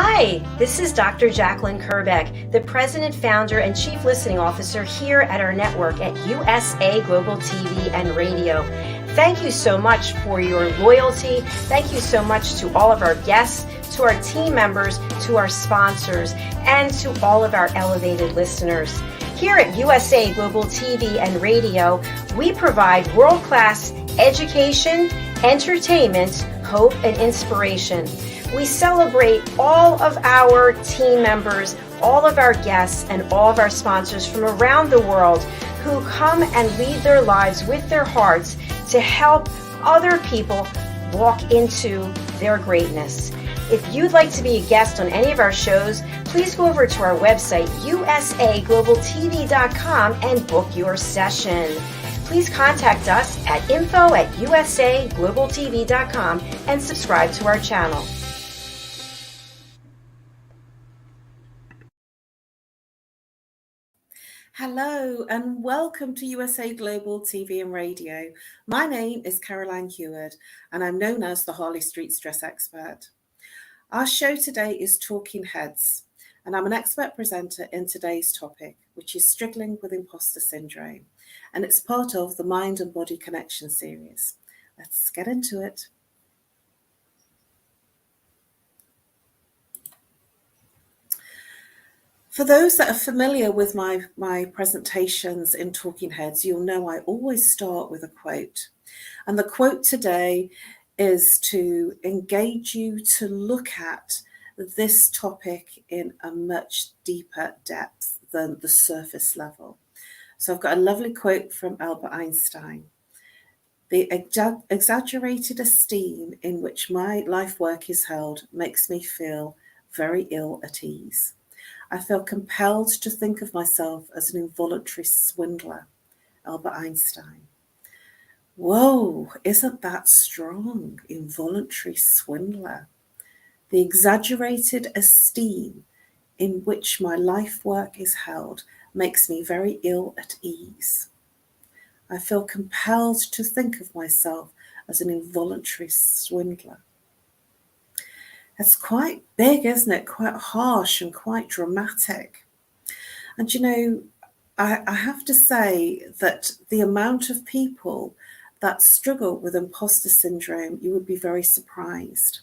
Hi, this is Dr. Jacqueline Kerbeck, the President, Founder, and Chief Listening Officer here at our network at USA Global TV and Radio. Thank you so much for your loyalty. Thank you so much to all of our guests, to our team members, to our sponsors, and to all of our elevated listeners. Here at USA Global TV and Radio, we provide world-class education, entertainment, hope, and inspiration. We celebrate all of our team members, all of our guests, and all of our sponsors from around the world who come and lead their lives with their hearts to help other people walk into their greatness. If you'd like to be a guest on any of our shows, please go over to our website, usaglobaltv.com, and book your session. Please contact us at info@usaglobaltv.com and subscribe to our channel. Hello and welcome to USA Global TV and Radio. My name is Caroline Heward and I'm known as the Harley Street Stress Expert. Our show today is Talking Heads and I'm an expert presenter in today's topic, which is struggling with imposter syndrome, and it's part of the Mind and Body Connection series. Let's get into it. For those that are familiar with my presentations in Talking Heads, you'll know I always start with a quote. And the quote today is to engage you to look at this topic in a much deeper depth than the surface level. So I've got a lovely quote from Albert Einstein. The exaggerated esteem in which my life work is held makes me feel very ill at ease. I feel compelled to think of myself as an involuntary swindler. Albert Einstein. Whoa, isn't that strong? Involuntary swindler. The exaggerated esteem in which my life work is held makes me very ill at ease. I feel compelled to think of myself as an involuntary swindler. It's quite big, isn't it? Quite harsh and quite dramatic. And you know, I have to say that the amount of people that struggle with imposter syndrome, you would be very surprised.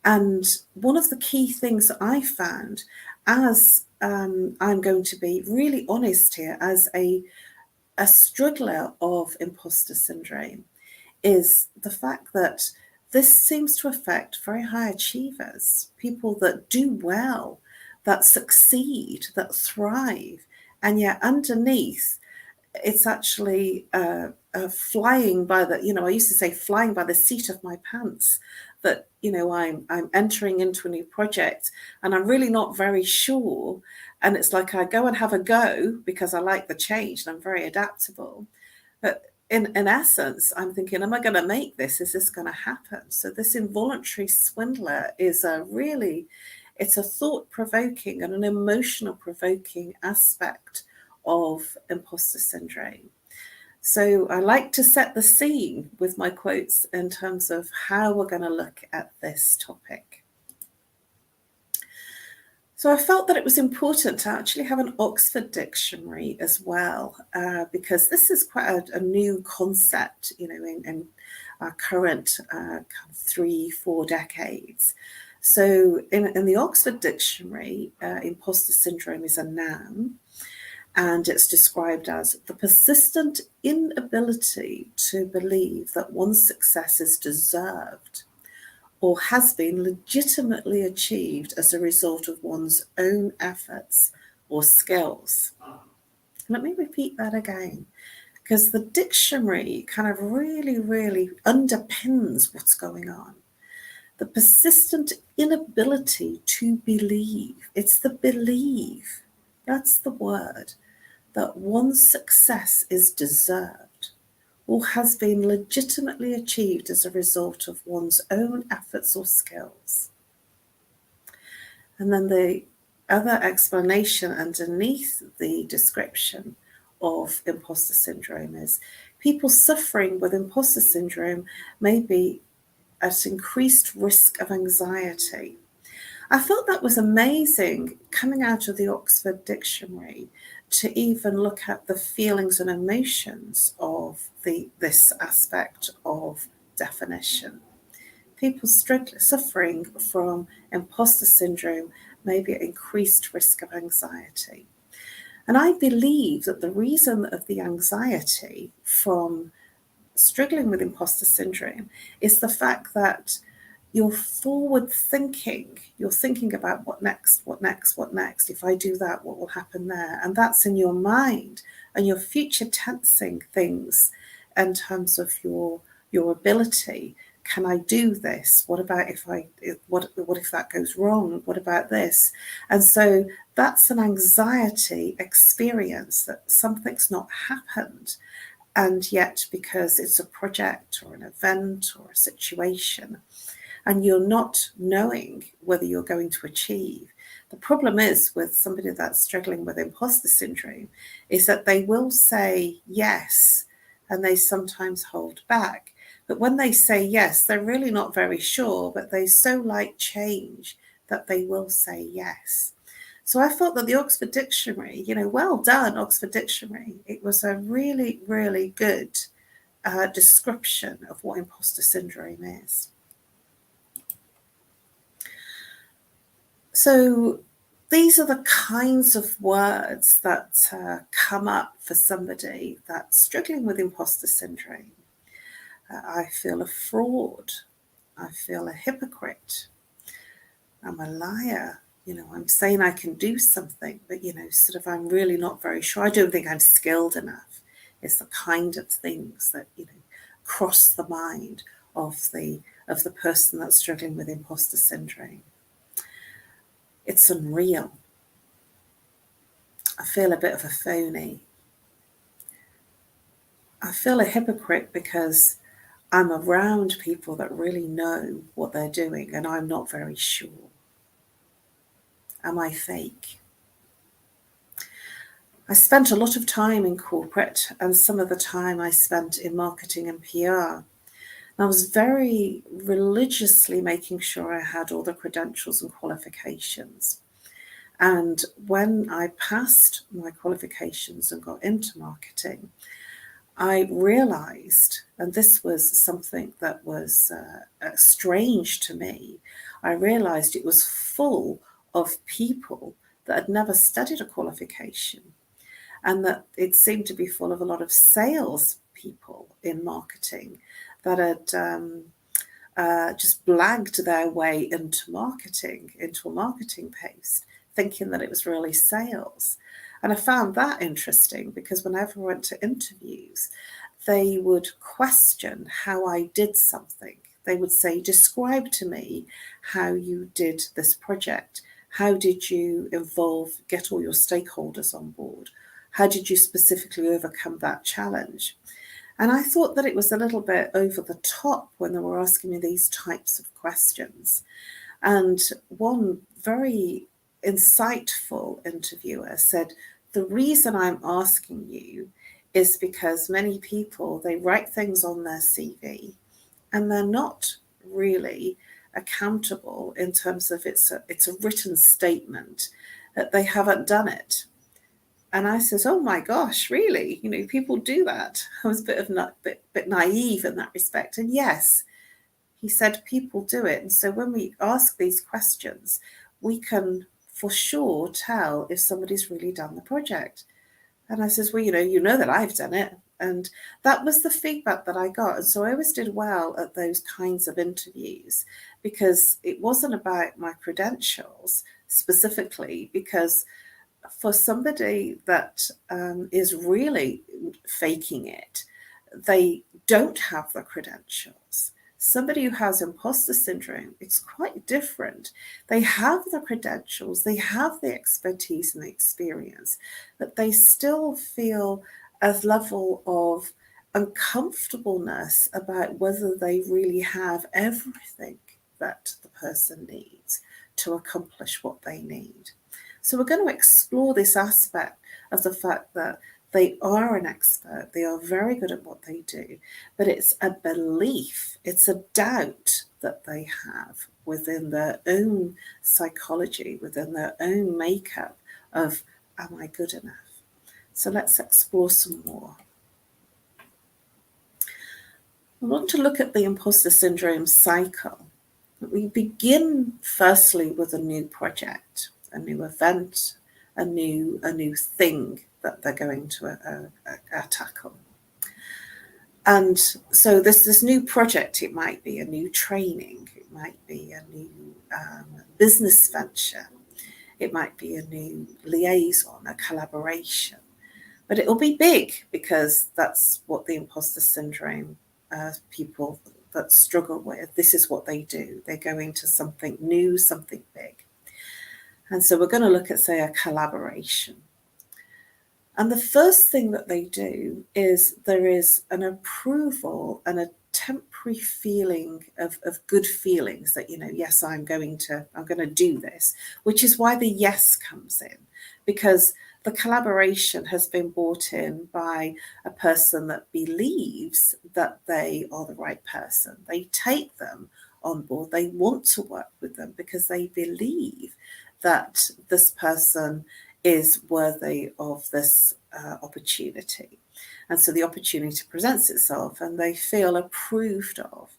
And one of the key things that I found, as I'm going to be really honest here, as a struggler of imposter syndrome, is the fact that this seems to affect very high achievers, people that do well, that succeed, that thrive, and yet underneath, it's actually flying by the, I used to say flying by the seat of my pants, that, I'm entering into a new project and I'm really not very sure. And it's like I go and have a go because I like the change and I'm very adaptable. But in essence, I'm thinking, am I going to make this? Is this going to happen? So this involuntary swindler is it's a thought-provoking and an emotional-provoking aspect of imposter syndrome. So I like to set the scene with my quotes in terms of how we're going to look at this topic. So I felt that it was important to actually have an Oxford dictionary as well, because this is quite a new concept, in our current 3-4 decades. So in the Oxford dictionary, imposter syndrome is a noun, and it's described as the persistent inability to believe that one's success is deserved or has been legitimately achieved as a result of one's own efforts or skills. Let me repeat that again, because the dictionary kind of really, really underpins what's going on. The persistent inability to believe, it's the believe, that's the word, that one's success is deserved or has been legitimately achieved as a result of one's own efforts or skills. And then the other explanation underneath the description of imposter syndrome is people suffering with imposter syndrome may be at increased risk of anxiety. I thought that was amazing coming out of the Oxford Dictionary to even look at the feelings and emotions of this aspect of definition. People suffering from imposter syndrome may be at increased risk of anxiety. And I believe that the reason of the anxiety from struggling with imposter syndrome is the fact that you're forward thinking. You're thinking about what next, what next, what next. If I do that, what will happen there? And that's in your mind, and you're future tensing things in terms of your ability. Can I do this? What about what if that goes wrong? What about this? And so that's an anxiety experience that something's not happened. And yet, because it's a project or an event or a situation, and you're not knowing whether you're going to achieve. The problem is with somebody that's struggling with imposter syndrome is that they will say yes, and they sometimes hold back. But when they say yes, they're really not very sure, but they so like change that they will say yes. So I thought that the Oxford Dictionary, well done, Oxford Dictionary. It was a really, really good description of what imposter syndrome is. So these are the kinds of words that come up for somebody that's struggling with imposter syndrome. I feel a fraud. I feel a hypocrite. I'm a liar. I'm saying I can do something, but, I'm really not very sure. I don't think I'm skilled enough. It's the kind of things that, cross the mind of the person that's struggling with imposter syndrome. It's unreal. I feel a bit of a phony. I feel a hypocrite because I'm around people that really know what they're doing and I'm not very sure. Am I fake? I spent a lot of time in corporate, and some of the time I spent in marketing and PR. I was very religiously making sure I had all the credentials and qualifications. And when I passed my qualifications and got into marketing, I realized, and this was something that was strange to me, I realized it was full of people that had never studied a qualification, and that it seemed to be full of a lot of sales people in marketing that had just blagged their way into marketing, into a marketing post, thinking that it was really sales. And I found that interesting because whenever I went to interviews, they would question how I did something. They would say, describe to me how you did this project. How did you get all your stakeholders on board? How did you specifically overcome that challenge? And I thought that it was a little bit over the top when they were asking me these types of questions. And one very insightful interviewer said, the reason I'm asking you is because many people, they write things on their CV and they're not really accountable in terms of it's a written statement that they haven't done it. And I says, oh my gosh, really? People do that. I was a bit naive in that respect. And yes, he said people do it. And so when we ask these questions, we can for sure tell if somebody's really done the project. And I says, well, you know that I've done it. And that was the feedback that I got. And so I always did well at those kinds of interviews because it wasn't about my credentials specifically, because for somebody that is really faking it, they don't have the credentials. Somebody who has imposter syndrome, it's quite different. They have the credentials, they have the expertise and the experience, but they still feel a level of uncomfortableness about whether they really have everything that the person needs to accomplish what they need. So we're going to explore this aspect of the fact that they are an expert, they are very good at what they do, but it's a belief, it's a doubt that they have within their own psychology, within their own makeup of, am I good enough? So let's explore some more. I want to look at the imposter syndrome cycle. We begin firstly with a new project, a new event, a new thing that they're going to tackle. And so this new project, it might be a new training, it might be a new business venture, it might be a new liaison, a collaboration, but it will be big because that's what the imposter syndrome people that struggle with, this is what they do. They go into something new, something big. And so we're going to look at, say, a collaboration. And the first thing that they do is there is an approval and a temporary feeling of good feelings that, yes, I'm going to do this, which is why the yes comes in, because the collaboration has been brought in by a person that believes that they are the right person. They take them on board. They want to work with them because they believe that this person is worthy of this opportunity. And so the opportunity presents itself and they feel approved of.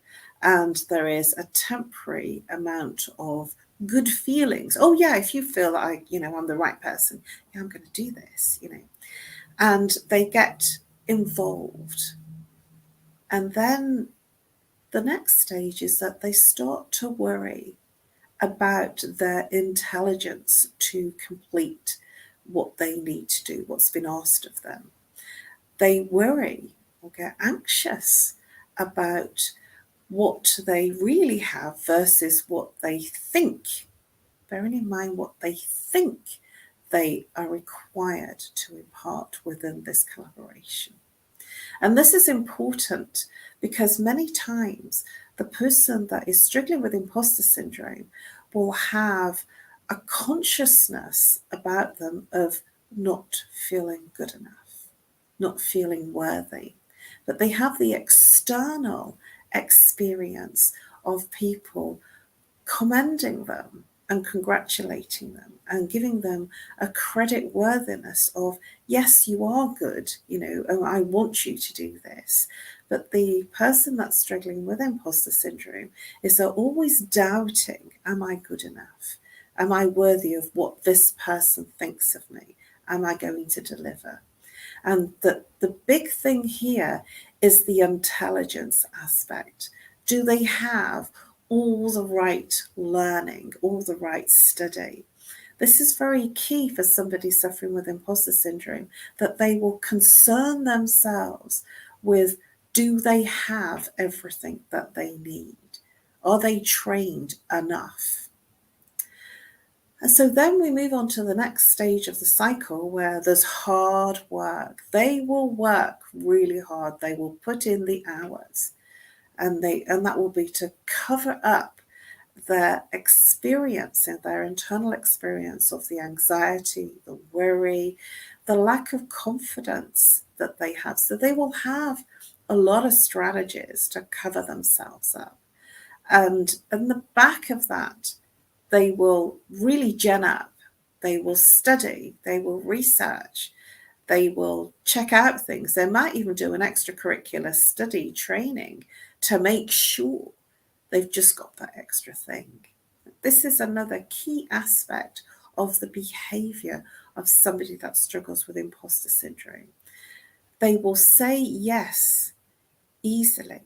And there is a temporary amount of good feelings. Oh yeah, if you feel that I'm the right person, yeah, I'm going to do this, and they get involved. And then the next stage is that they start to worry about their intelligence to complete what they need to do, what's been asked of them. They worry or get anxious about what they really have versus what they think, bearing in mind what they think they are required to impart within this collaboration. And this is important because many times the person that is struggling with imposter syndrome will have a consciousness about them of not feeling good enough, not feeling worthy. But they have the external experience of people commending them and congratulating them and giving them a credit worthiness of, yes, you are good, I want you to do this. But the person that's struggling with imposter syndrome is they're always doubting, am I good enough? Am I worthy of what this person thinks of me? Am I going to deliver? And the big thing here is the intelligence aspect. Do they have all the right learning, all the right study? This is very key for somebody suffering with imposter syndrome, that they will concern themselves with, do they have everything that they need? Are they trained enough? And so then we move on to the next stage of the cycle where there's hard work. They will work really hard. They will put in the hours. And that will be to cover up their experience and their internal experience of the anxiety, the worry, the lack of confidence that they have. So they will have a lot of strategies to cover themselves up. And in the back of that, they will really gen up. They will study. They will research. They will check out things. They might even do an extracurricular study training to make sure they've just got that extra thing. This is another key aspect of the behaviour of somebody that struggles with imposter syndrome. They will say yes easily,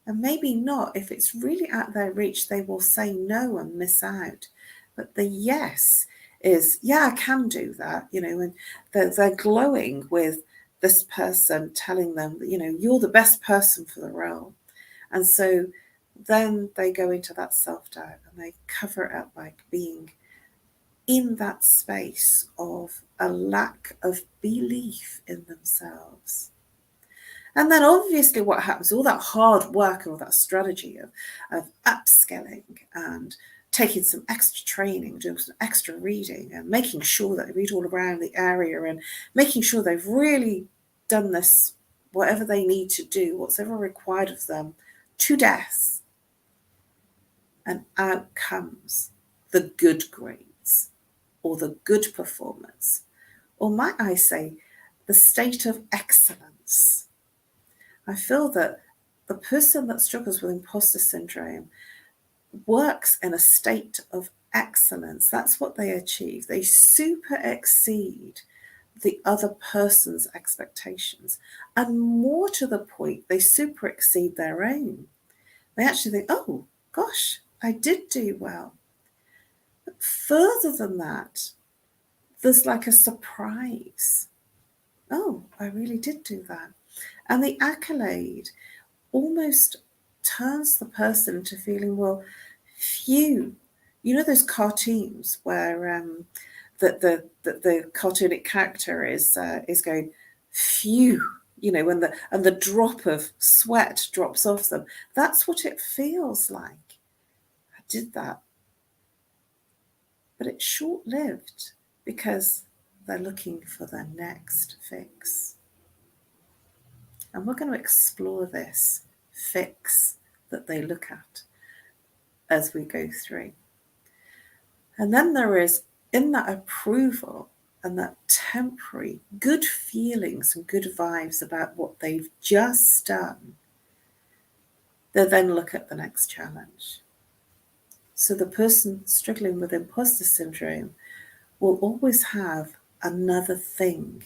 and maybe not. If it's really at their reach, they will say no and miss out. But the yes is, yeah, I can do that, and they're glowing with this person telling them that, you're the best person for the role. And so then they go into that self-doubt and they cover it up by being in that space of a lack of belief in themselves. And then obviously what happens, all that hard work, all that strategy of upskilling and taking some extra training, doing some extra reading and making sure that they read all around the area and making sure they've really done this, whatever they need to do, what's ever required of them, to death. and out comes the good grades or the good performance, or might I say, the state of excellence. I feel that the person that struggles with imposter syndrome works in a state of excellence. That's what they achieve. They super exceed the other person's expectations. And more to the point, they super exceed their own. They actually think, oh, gosh, I did do well. But further than that, there's like a surprise. Oh, I really did do that. And the accolade almost turns the person into feeling, well, phew. You know those cartoons where the cartoonic character is going, phew, when the drop of sweat drops off them. That's what it feels like. I did that. But it's short-lived because they're looking for their next fix. And we're going to explore this fix that they look at as we go through. And then there is, in that approval and that temporary good feelings and good vibes about what they've just done, they then look at the next challenge. So the person struggling with imposter syndrome will always have another thing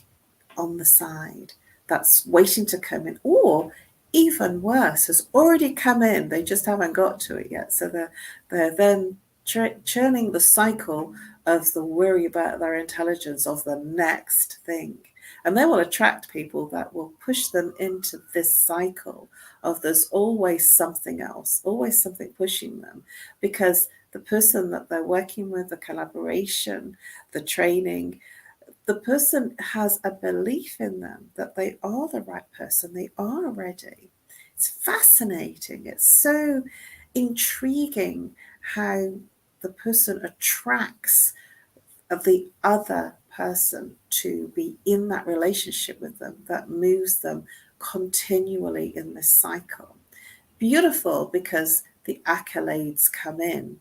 on the side that's waiting to come in, or even worse, has already come in, they just haven't got to it yet. So they're then churning the cycle of the worry about their intelligence of the next thing. And they will attract people that will push them into this cycle of there's always something else, always something pushing them, because the person that they're working with, the collaboration, the training, the person has a belief in them that they are the right person, they are ready. It's fascinating. It's so intriguing how the person attracts the other person to be in that relationship with them, that moves them continually in this cycle. Beautiful, because the accolades come in,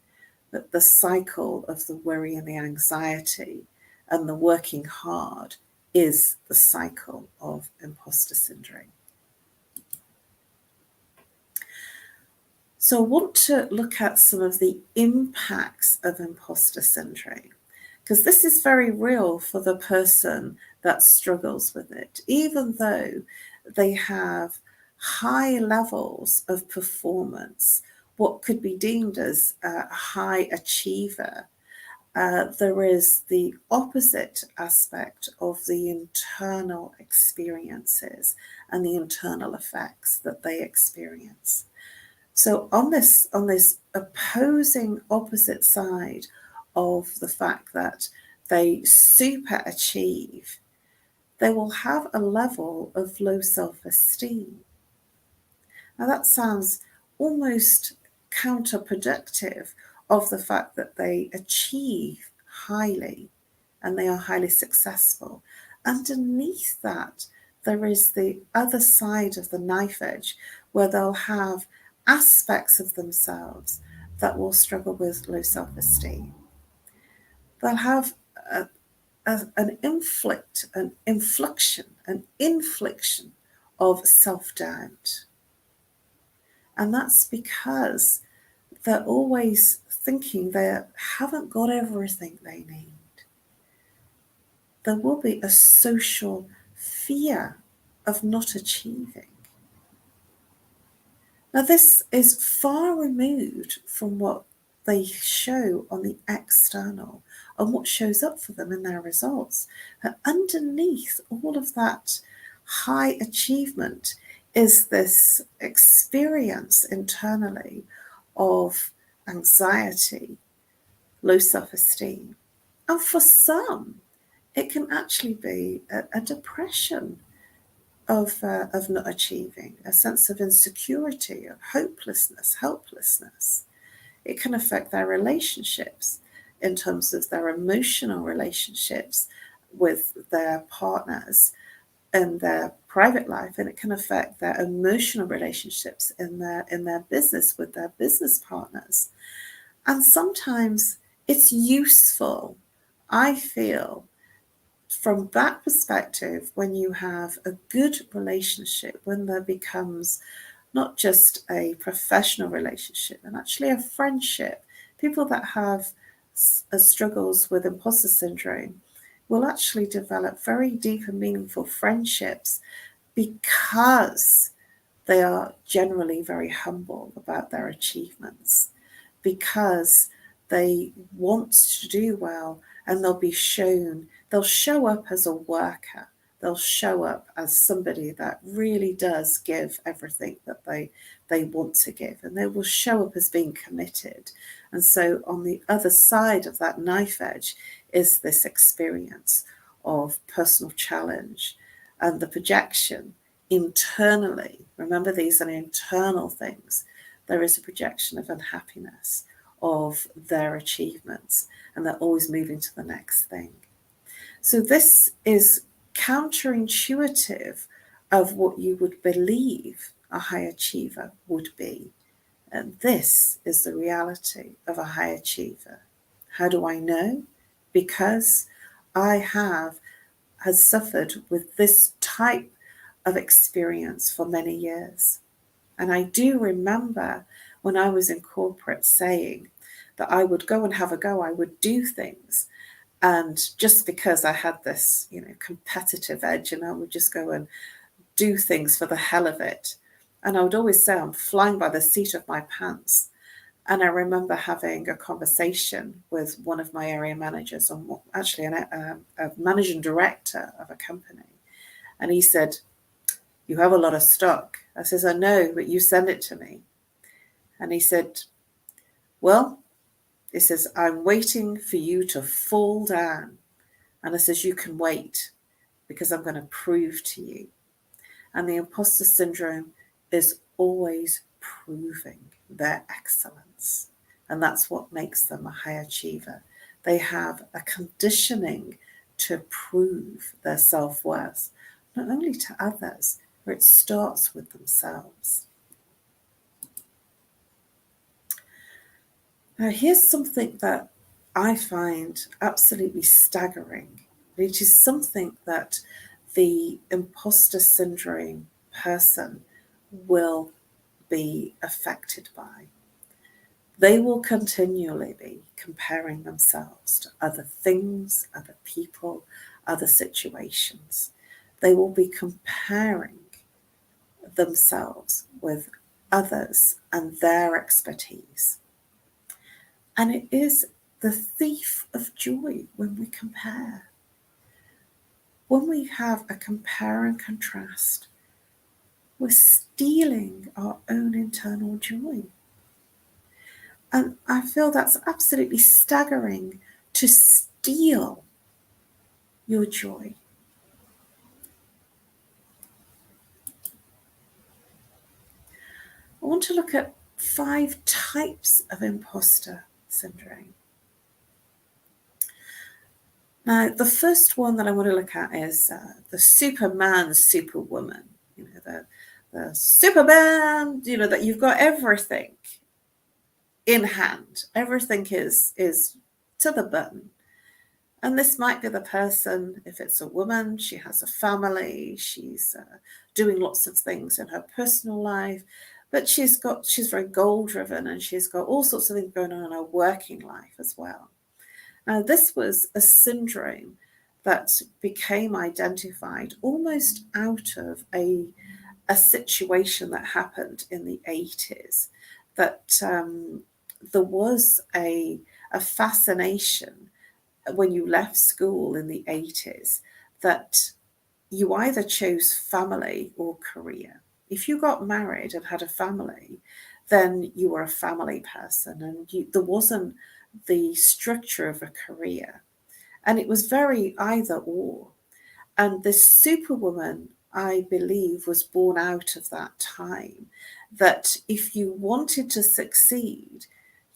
but the cycle of the worry and the anxiety and the working hard is the cycle of imposter syndrome. So I want to look at some of the impacts of imposter syndrome, because this is very real for the person that struggles with it. Even though they have high levels of performance, what could be deemed as a high achiever, there is the opposite aspect of the internal experiences and the internal effects that they experience. So on this opposing opposite side of the fact that they super achieve, they will have a level of low self-esteem. Now that sounds almost counterproductive of the fact that they achieve highly and they are highly successful. Underneath that, there is the other side of the knife edge where they'll have aspects of themselves that will struggle with low self-esteem. They'll have an infliction of self-doubt. And that's because they're always thinking they haven't got everything they need. There will be a social fear of not achieving. Now, this is far removed from what they show on the external and what shows up for them in their results. And underneath all of that high achievement is this experience internally of anxiety, low self-esteem. And for some, it can actually be a depression of not achieving, a sense of insecurity, of hopelessness, helplessness. It can affect their relationships in terms of their emotional relationships with their partners in their private life, and it can affect their emotional relationships in their business with their business partners. And sometimes it's useful, I feel, from that perspective, when you have a good relationship, when there becomes not just a professional relationship and actually a friendship, people that have struggles with imposter syndrome will actually develop very deep and meaningful friendships because they are generally very humble about their achievements, because they want to do well, and they'll show up as a worker. They'll show up as somebody that really does give everything that they want to give, and they will show up as being committed. And so on the other side of that knife edge is this experience of personal challenge and the projection internally. Remember, these are internal things. There is a projection of unhappiness of their achievements, and they're always moving to the next thing. So this is counterintuitive of what you would believe a high achiever would be. And this is the reality of a high achiever. How do I know? Because I has suffered with this type of experience for many years. And I do remember when I was in corporate saying that I would go and have a go, I would do things. And just because I had this, competitive edge, and I would just go and do things for the hell of it. And I would always say I'm flying by the seat of my pants. And I remember having a conversation with one of my area managers, actually a managing director of a company. And he said, "You have a lot of stock." I says, "I know, but you send it to me." And he said, "Well," he says, "I'm waiting for you to fall down." And I says, "You can wait, because I'm going to prove to you." And the imposter syndrome is always proving their excellence. And that's what makes them a high achiever. They have a conditioning to prove their self-worth, not only to others, but it starts with themselves. Now, here's something that I find absolutely staggering, which is something that the imposter syndrome person will be affected by. They will continually be comparing themselves to other things, other people, other situations. They will be comparing themselves with others and their expertise. And it is the thief of joy when we compare. When we have a compare and contrast, we're stealing our own internal joy. And I feel that's absolutely staggering, to steal your joy. I want to look at 5 types of imposter syndrome. Now, the first one that I want to look at is the Superman, Superwoman. The Superman, that you've got everything in hand. Everything is to the button. And this might be the person, if it's a woman, she has a family, she's doing lots of things in her personal life, but she's very goal-driven, and she's got all sorts of things going on in her working life as well. Now, this was a syndrome that became identified almost out of a situation that happened in the 80s, that there was a fascination when you left school in the 80s that you either chose family or career. If you got married and had a family, then you were a family person, and there wasn't the structure of a career. And it was very either or. And this Superwoman, I believe, was born out of that time, that if you wanted to succeed,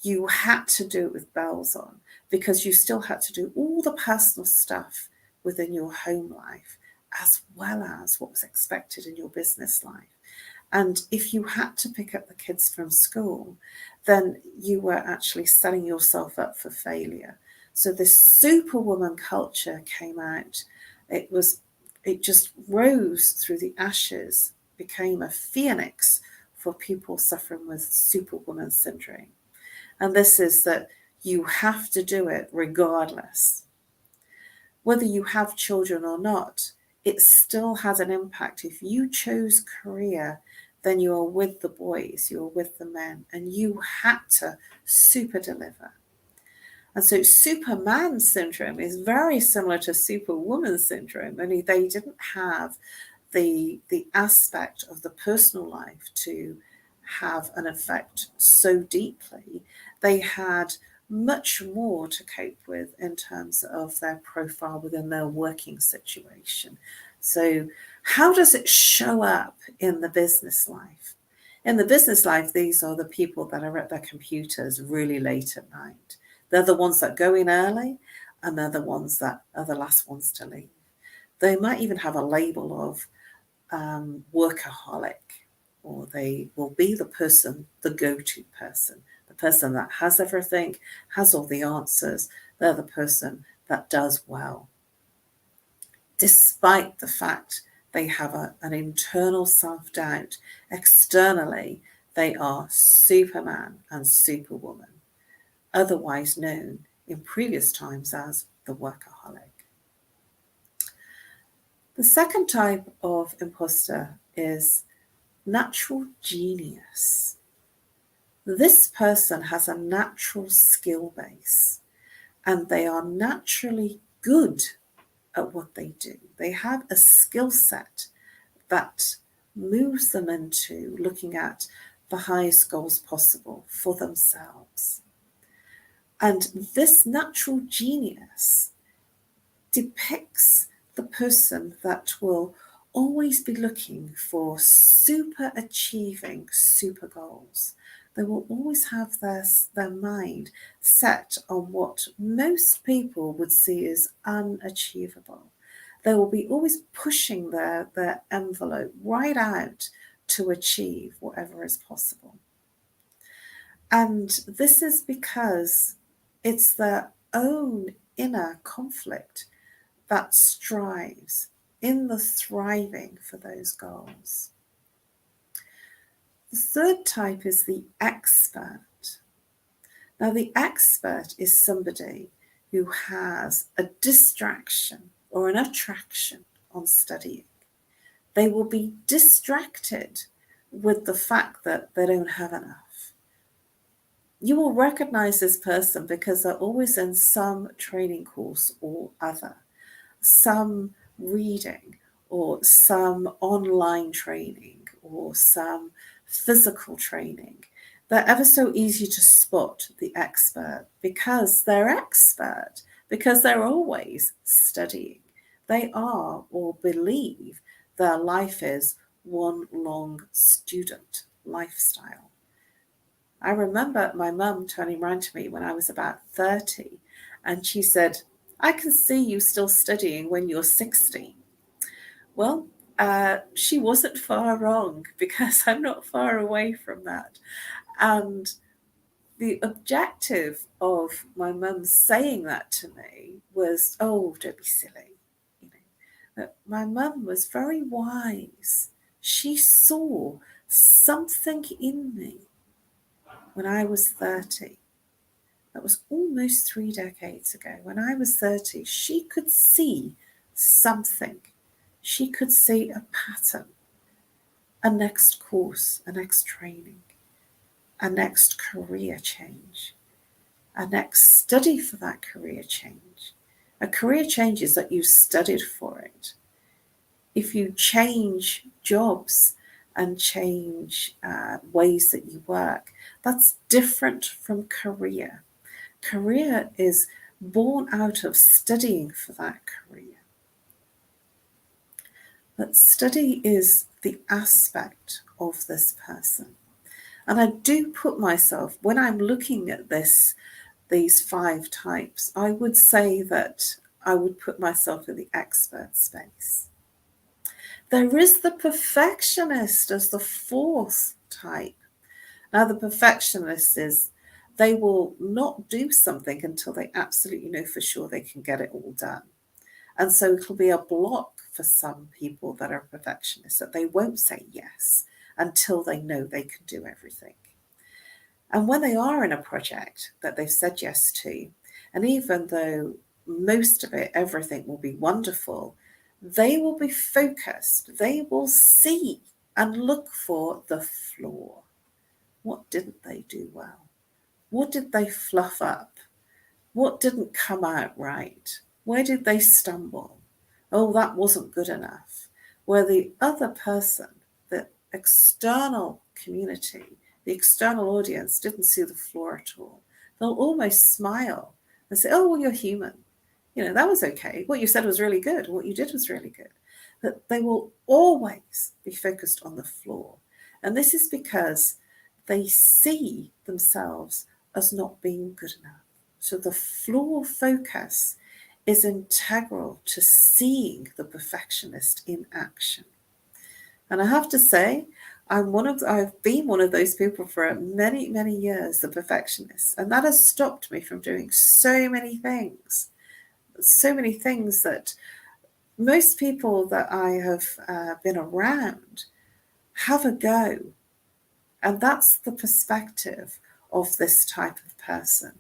you had to do it with bells on, because you still had to do all the personal stuff within your home life, as well as what was expected in your business life. And if you had to pick up the kids from school, then you were actually setting yourself up for failure. So this superwoman culture came out. It just rose through the ashes, became a phoenix for people suffering with superwoman syndrome. And this is that you have to do it regardless. Whether you have children or not, it still has an impact. If you chose career, then you are with the boys, you're with the men, and you had to super deliver. And so Superman syndrome is very similar to Superwoman syndrome, only they didn't have the aspect of the personal life to have an effect so deeply. They had much more to cope with in terms of their profile within their working situation. So how does it show up in the business life? In the business life, these are the people that are at their computers really late at night. They're the ones that go in early, and they're the ones that are the last ones to leave. They might even have a label of workaholic, or they will be the person, the go-to person, the person that has everything, has all the answers. They're the person that does well, despite the fact they have an internal self-doubt. Externally, they are Superman and Superwoman, otherwise known in previous times as the workaholic. The second type of imposter is natural genius. This person has a natural skill base, and they are naturally good at what they do. They have a skill set that moves them into looking at the highest goals possible for themselves. And this natural genius depicts the person that will always be looking for super achieving super goals. They will always have their mind set on what most people would see as unachievable. They will be always pushing their envelope right out to achieve whatever is possible. And this is because it's their own inner conflict that strives in the thriving for those goals. The third type is the expert. Now, the expert is somebody who has a distraction or an attraction on studying. They will be distracted with the fact that they don't have enough. You will recognize this person because they're always in some training course or other, some reading or some online training or some physical training. They're ever so easy to spot, the expert, because they're expert, because they're always studying. They are, or believe, their life is one long student lifestyle. I remember my mum turning around to me when I was about 30, and she said, "I can see you still studying when you're 60. Well, she wasn't far wrong, because I'm not far away from that. And the objective of my mum saying that to me was, oh, don't be silly. But my mum was very wise. She saw something in me when I was 30. That was almost 3 decades ago. When I was 30, she could see something. She could see a pattern, a next course, a next training, a next career change, a next study for that career change. A career change is that you studied for it. If you change jobs and change ways that you work, that's different from career. Career is born out of studying for that career. But study is the aspect of this person. And I do put myself, when I'm looking at these 5 types, I would say that I would put myself in the expert space. There is the perfectionist as the fourth type. Now, the perfectionist is they will not do something until they absolutely know for sure they can get it all done. And so it'll be a block for some people that are perfectionists, that they won't say yes until they know they can do everything. And when they are in a project that they've said yes to, and even though most of it, everything will be wonderful, they will be focused. They will see and look for the flaw. What didn't they do well? What did they fluff up? What didn't come out right? Where did they stumble? Oh, that wasn't good enough. Where the other person, the external community, the external audience didn't see the flaw at all. They'll almost smile and say, oh, well, you're human. That was okay. What you said was really good. What you did was really good. That they will always be focused on the flaw. And this is because they see themselves as not being good enough. So the flaw focus is integral to seeing the perfectionist in action. And I have to say, I've been one of those people for many, many years, the perfectionist. And that has stopped me from doing so many things that most people that I have been around have a go. And that's the perspective of this type of person,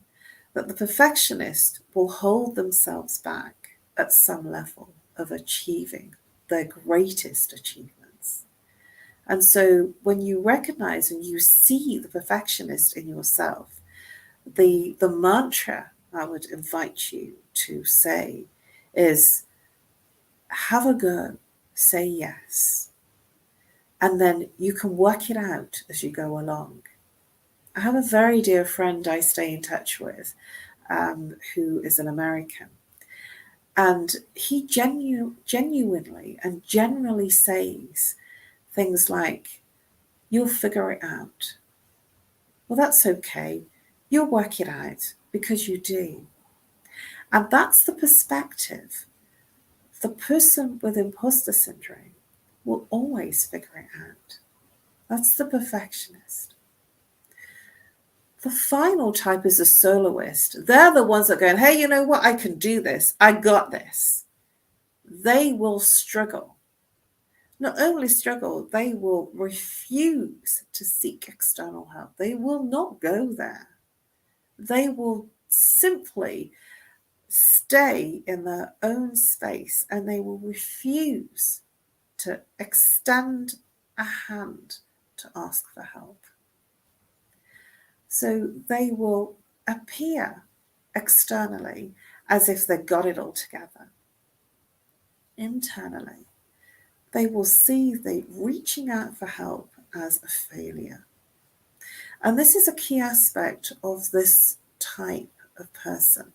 that the perfectionist will hold themselves back at some level of achieving their greatest achievements. And so when you recognize and you see the perfectionist in yourself, the mantra I would invite you to say is, have a go, say yes. And then you can work it out as you go along. I have a very dear friend I stay in touch with, who is an American. And he genuinely and generally says things like, you'll figure it out. Well, that's okay. You'll work it out because you do. And that's the perspective. The person with imposter syndrome will always figure it out. That's the perfectionist. The final type is a soloist. They're the ones that are going, hey, you know what? I can do this. I got this. They will struggle. Not only struggle, they will refuse to seek external help. They will not go there. They will simply stay in their own space and they will refuse to extend a hand to ask for help. So they will appear externally as if they've got it all together. Internally, they will see the reaching out for help as a failure. And this is a key aspect of this type of person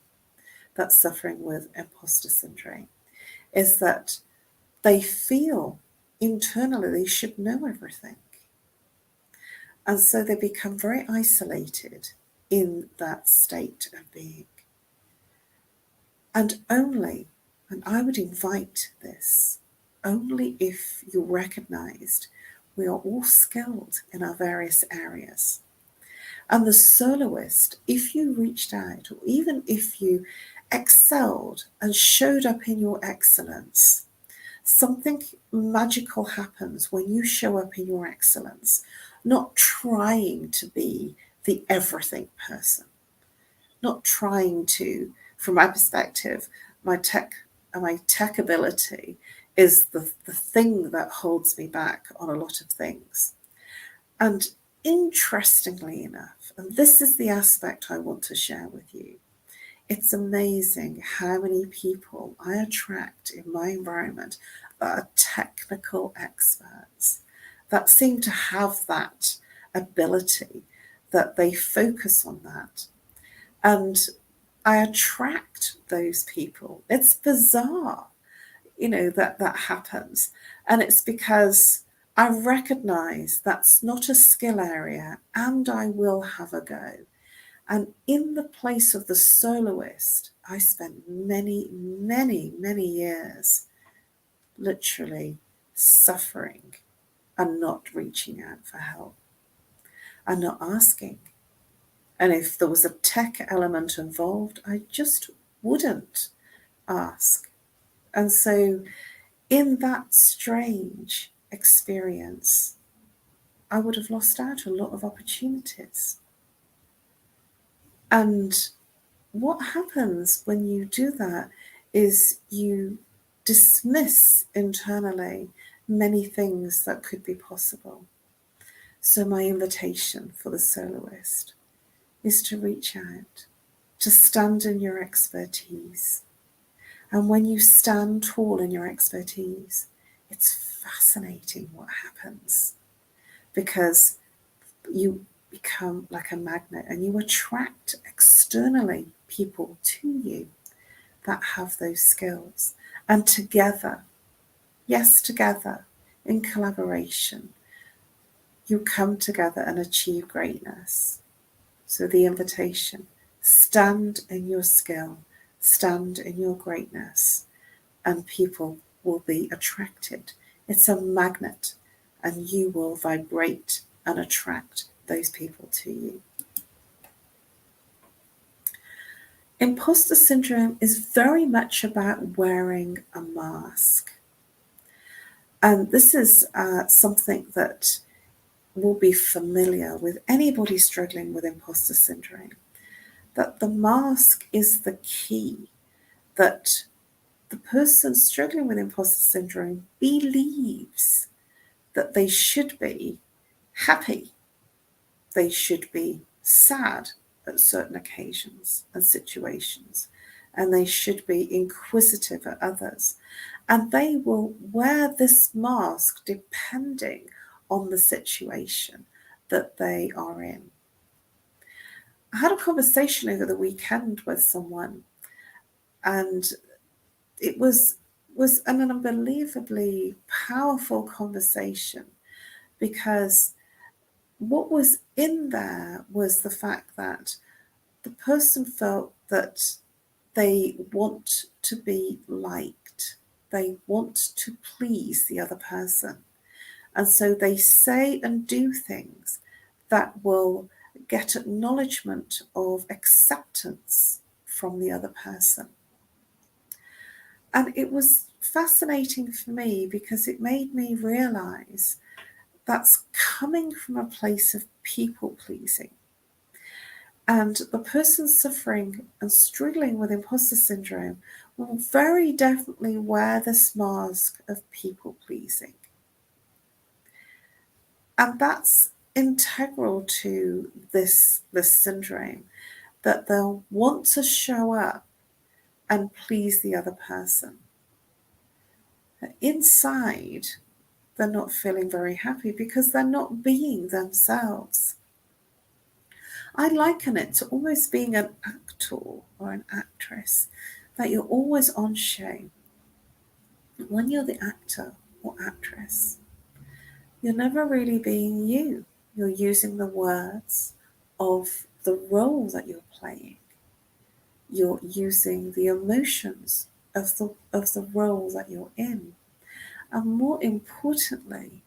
that's suffering with imposter syndrome, is that they feel internally they should know everything. And so they become very isolated in that state of being. And I would invite this, only if you recognized we are all skilled in our various areas. And the soloist, if you reached out, or even if you excelled and showed up in your excellence, something magical happens when you show up in your excellence, not trying to be the everything person, not trying to, from my perspective, my tech ability is the thing that holds me back on a lot of things. And interestingly enough, and this is the aspect I want to share with you, it's amazing how many people I attract in my environment that are technical experts that seem to have that ability, that they focus on that. And I attract those people. It's bizarre, that happens. And it's because I recognize that's not a skill area and I will have a go. And in the place of the soloist, I spent many, many, many years literally suffering and not reaching out for help and not asking. And if there was a tech element involved, I just wouldn't ask. And so in that strange experience, I would have lost out a lot of opportunities. And what happens when you do that is you dismiss internally many things that could be possible. So my invitation for the soloist is to reach out, to stand in your expertise. And when you stand tall in your expertise, it's fascinating what happens, because you become like a magnet and you attract externally people to you that have those skills. And together, yes, together, in collaboration, you come together and achieve greatness. So the invitation, stand in your skill, stand in your greatness, and people will be attracted. It's a magnet, and you will vibrate and attract those people to you. Imposter syndrome is very much about wearing a mask. And this is something that will be familiar with anybody struggling with imposter syndrome, that the mask is the key, that the person struggling with imposter syndrome believes that they should be happy, they should be sad at certain occasions and situations, and they should be inquisitive at others. And they will wear this mask depending on the situation that they are in. I had a conversation over the weekend with someone, and it was an unbelievably powerful conversation, because what was in there was the fact that the person felt that they want to be liked. They want to please the other person. And so they say and do things that will get acknowledgement of acceptance from the other person. And it was fascinating for me, because it made me realize that's coming from a place of people pleasing. And the person suffering and struggling with imposter syndrome will very definitely wear this mask of people pleasing. And that's integral to this syndrome, that they'll want to show up and please the other person. Inside, they're not feeling very happy because they're not being themselves. I liken it to almost being an actor or an actress, that you're always on show. When you're the actor or actress, you're never really being you. You're using the words of the role that you're playing. You're using the emotions of the role that you're in. And more importantly,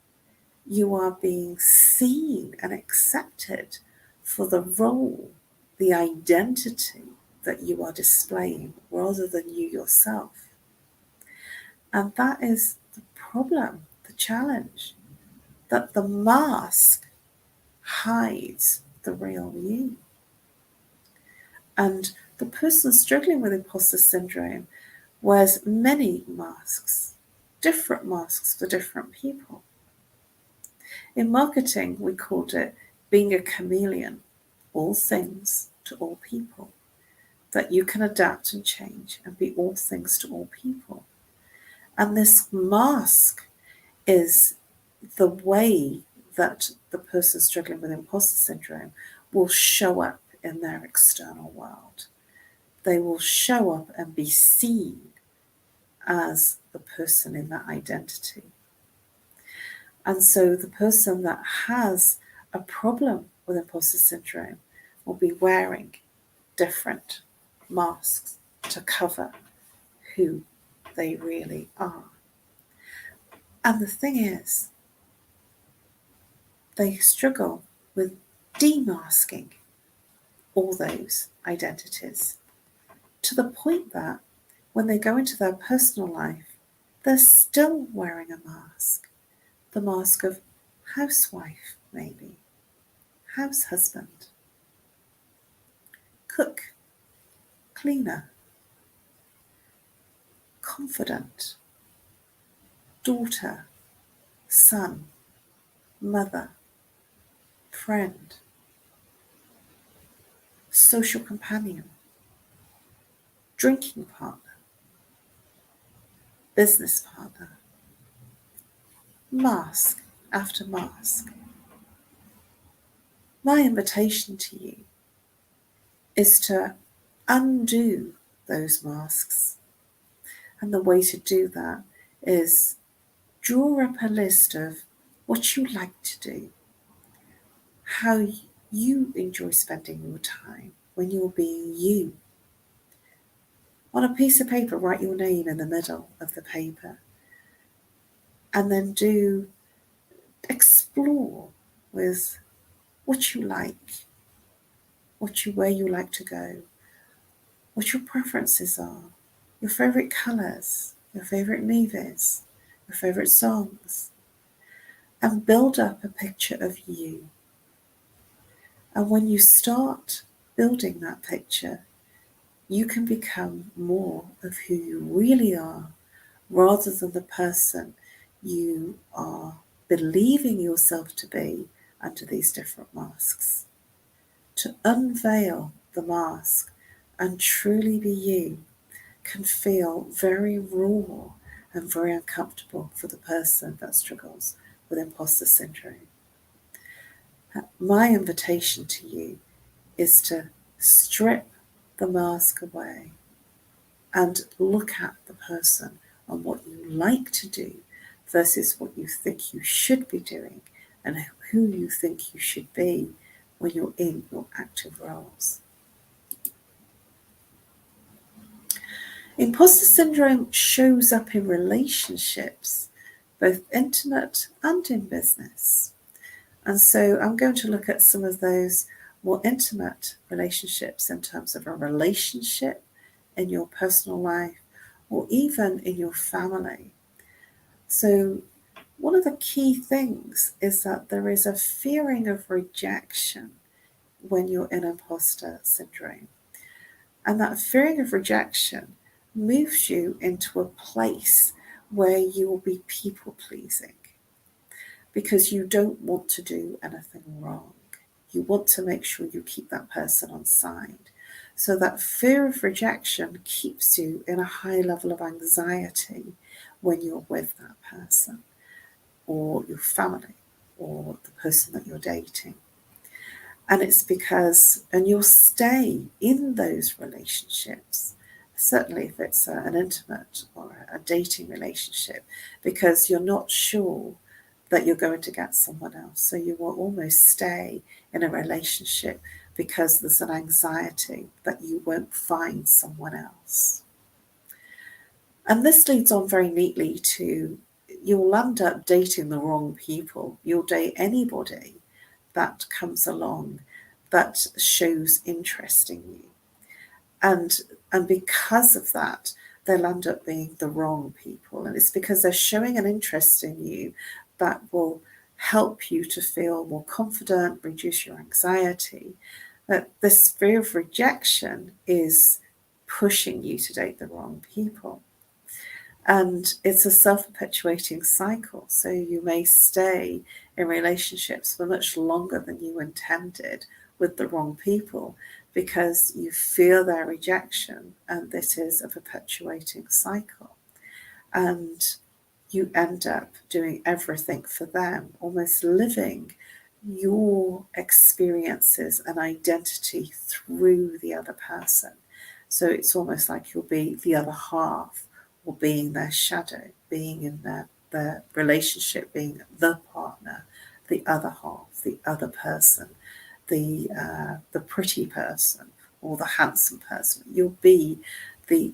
you are being seen and accepted for the role, the identity that you are displaying, rather than you yourself. And that is the problem, the challenge, that the mask hides the real you. And the person struggling with imposter syndrome wears many masks, different masks for different people. In marketing, we called it being a chameleon, all things to all people, that you can adapt and change and be all things to all people. And this mask is the way that the person struggling with imposter syndrome will show up in their external world. They will show up and be seen as the person in that identity. And so the person that has a problem with imposter syndrome will be wearing different masks to cover who they really are. And the thing is, they struggle with demasking all those identities to the point that when they go into their personal life, they're still wearing a mask. The mask of housewife, maybe, house husband, cook, cleaner, confident, daughter, son, mother, friend, social companion, drinking partner, business partner. Mask after mask. My invitation to you is to undo those masks. And the way to do that is draw up a list of what you like to do, how you enjoy spending your time when you're being you. On a piece of paper, write your name in the middle of the paper, and then explore with what you like, where you like to go, what your preferences are, your favourite colours, your favourite movies, your favourite songs, and build up a picture of you. And when you start building that picture, you can become more of who you really are, rather than the person you are believing yourself to be under these different masks. To unveil the mask and truly be you can feel very raw and very uncomfortable for the person that struggles with imposter syndrome. My invitation to you is to strip the mask away and look at the person and what you like to do versus what you think you should be doing and who you think you should be when you're in your active roles. Imposter syndrome shows up in relationships, both intimate and in business. And so I'm going to look at some of those more intimate relationships in terms of a relationship in your personal life or even in your family. So one of the key things is that there is a fearing of rejection when you're in imposter syndrome. And that fearing of rejection moves you into a place where you will be people pleasing because you don't want to do anything wrong. You want to make sure you keep that person on side. So that fear of rejection keeps you in a high level of anxiety when you're with that person or your family or the person that you're dating. And it's because, and you'll stay in those relationships, certainly if it's an intimate or a dating relationship, because you're not sure that you're going to get someone else. So you will almost stay in a relationship because there's an anxiety that you won't find someone else. And this leads on very neatly to, you'll end up dating the wrong people. You'll date anybody that comes along that shows interest in you. And because of that, they'll end up being the wrong people. And it's because they're showing an interest in you that will help you to feel more confident, reduce your anxiety. But this fear of rejection is pushing you to date the wrong people. And it's a self-perpetuating cycle. So you may stay in relationships for much longer than you intended with the wrong people because you fear their rejection, and this is a perpetuating cycle. And you end up doing everything for them, almost living your experiences and identity through the other person. So it's almost like you'll be the other half, or being their shadow, being in their relationship, being the partner, the other half, the other person, the pretty person or the handsome person. You'll be the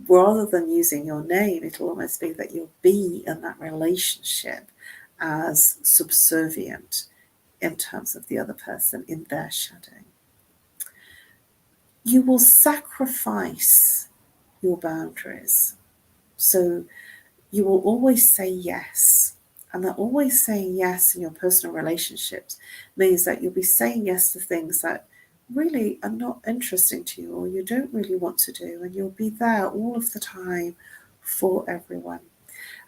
rather than using your name, it'll almost be that you'll be in that relationship as subservient in terms of the other person in their shadow. You will sacrifice your boundaries. So you will always say yes. And that always saying yes in your personal relationships means that you'll be saying yes to things that really are not interesting to you or you don't really want to do, and you'll be there all of the time for everyone.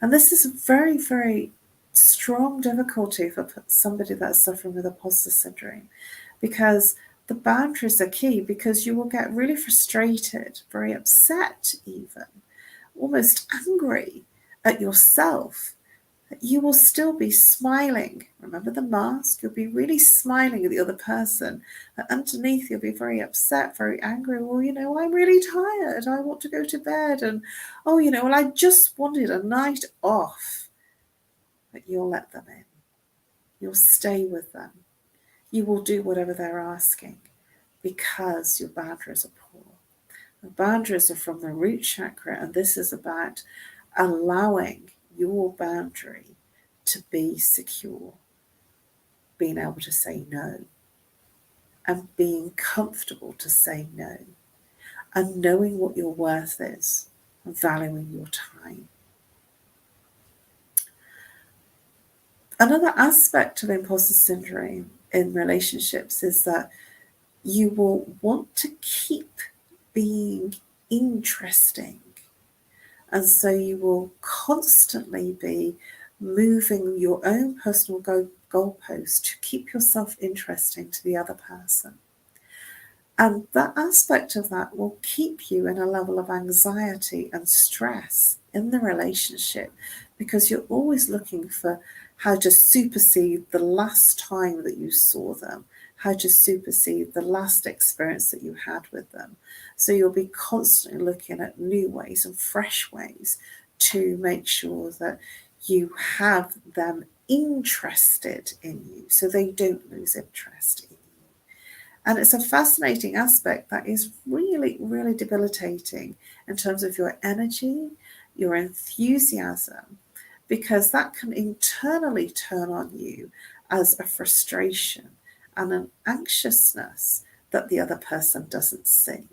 And this is a very, very strong difficulty for somebody that's suffering with imposter syndrome, because the boundaries are key, because you will get really frustrated, very upset even, almost angry at yourself. You will still be smiling. Remember the mask? You'll be really smiling at the other person. But underneath, you'll be very upset, very angry. Well, I'm really tired. I want to go to bed. And, I just wanted a night off. But you'll let them in. You'll stay with them. You will do whatever they're asking because your boundaries are poor. The boundaries are from the root chakra, and this is about allowing your boundary to be secure, being able to say no, and being comfortable to say no, and knowing what your worth is, and valuing your time. Another aspect of imposter syndrome in relationships is that you will want to keep being interesting. And so you will constantly be moving your own personal goalpost to keep yourself interesting to the other person. And that aspect of that will keep you in a level of anxiety and stress in the relationship, because you're always looking for how to supersede the last time that you saw them, how to supersede the last experience that you had with them. So you'll be constantly looking at new ways and fresh ways to make sure that you have them interested in you, so they don't lose interest in you. And it's a fascinating aspect that is really, really debilitating in terms of your energy, your enthusiasm, because that can internally turn on you as a frustration and an anxiousness that the other person doesn't see.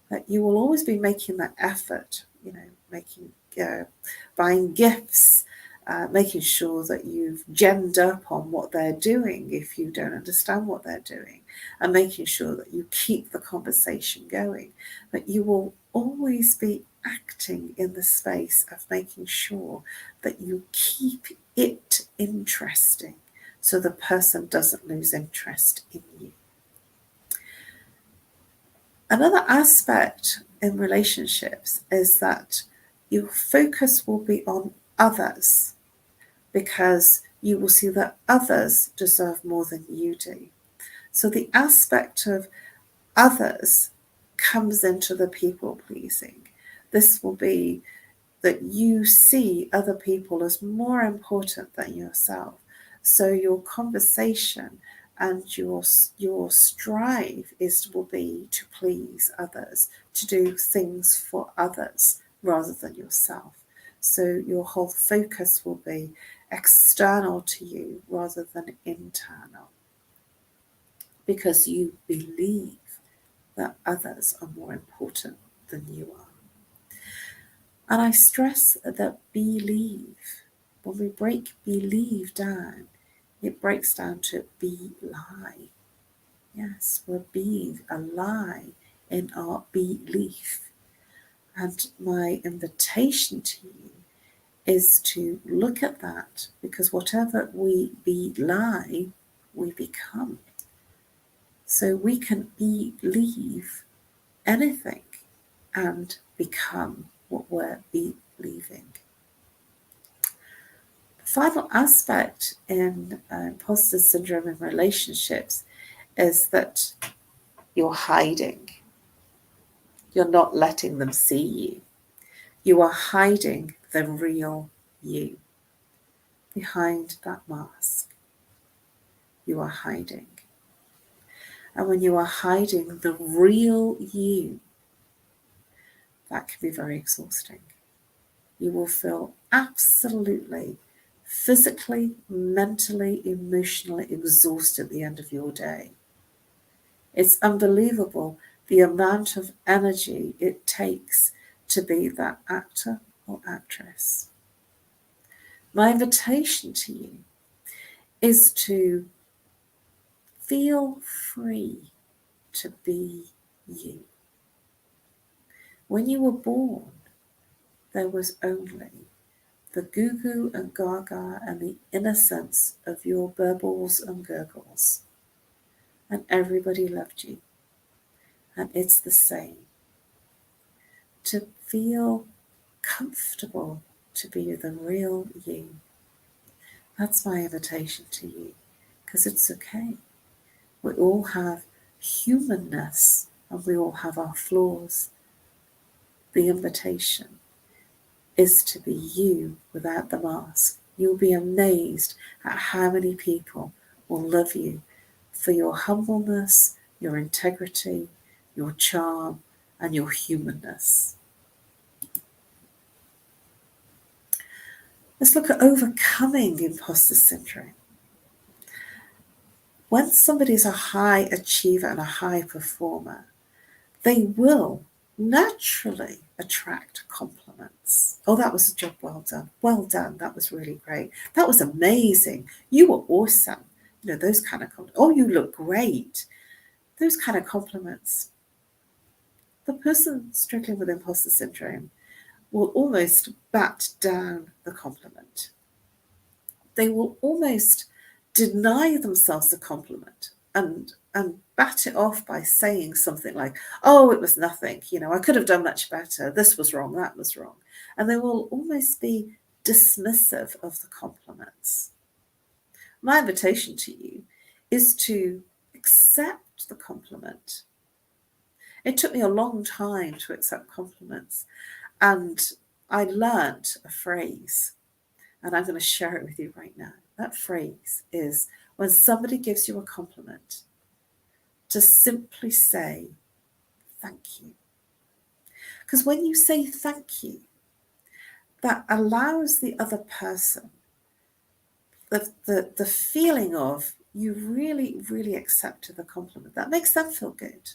That you will always be making that effort, buying gifts, making sure that you've gemmed up on what they're doing if you don't understand what they're doing, and making sure that you keep the conversation going. But you will always be acting in the space of making sure that you keep it interesting so the person doesn't lose interest in you. Another aspect in relationships is that your focus will be on others, because you will see that others deserve more than you do. So the aspect of others comes into the people pleasing. This will be that you see other people as more important than yourself. So your conversation and your strive will be to please others, to do things for others rather than yourself. So your whole focus will be external to you rather than internal, because you believe that others are more important than you are. And I stress that believe, when we break believe down, it breaks down to be lie. Yes, we're being a lie in our belief. And my invitation to you is to look at that, because whatever we belie, we become. So we can believe anything and become what we're believing. The final aspect in imposter syndrome in relationships is that you're hiding. You're not letting them see you. You are hiding the real you. Behind that mask, you are hiding. And when you are hiding the real you, that can be very exhausting. You will feel absolutely physically, mentally, emotionally exhausted at the end of your day. It's unbelievable the amount of energy it takes to be that actor or actress. My invitation to you is to feel free to be you. When you were born, there was only the goo-goo and gaga and the innocence of your burbles and gurgles. And everybody loved you. And it's the same. To feel comfortable to be the real you. That's my invitation to you, because it's okay. We all have humanness and we all have our flaws. The invitation is to be you without the mask. You'll be amazed at how many people will love you for your humbleness, your integrity, your charm, and your humanness. Let's look at overcoming imposter syndrome. When somebody is a high achiever and a high performer, they will naturally attract compliments. Oh, that was a job well done. Well done. That was really great. That was amazing. You were awesome. You know, those kind of compliments. Oh, you look great. Those kind of compliments. The person struggling with imposter syndrome will almost bat down the compliment. They will almost deny themselves the compliment and bat it off by saying something like, oh, it was nothing, you know, I could have done much better, this was wrong, that was wrong. And they will almost be dismissive of the compliments. My invitation to you is to accept the compliment. It took me a long time to accept compliments, and I learned a phrase, and I'm going to share it with you right now. That phrase is, when somebody gives you a compliment, to simply say, thank you. Because when you say thank you, that allows the other person the feeling of you really, really accepted the compliment. That makes them feel good.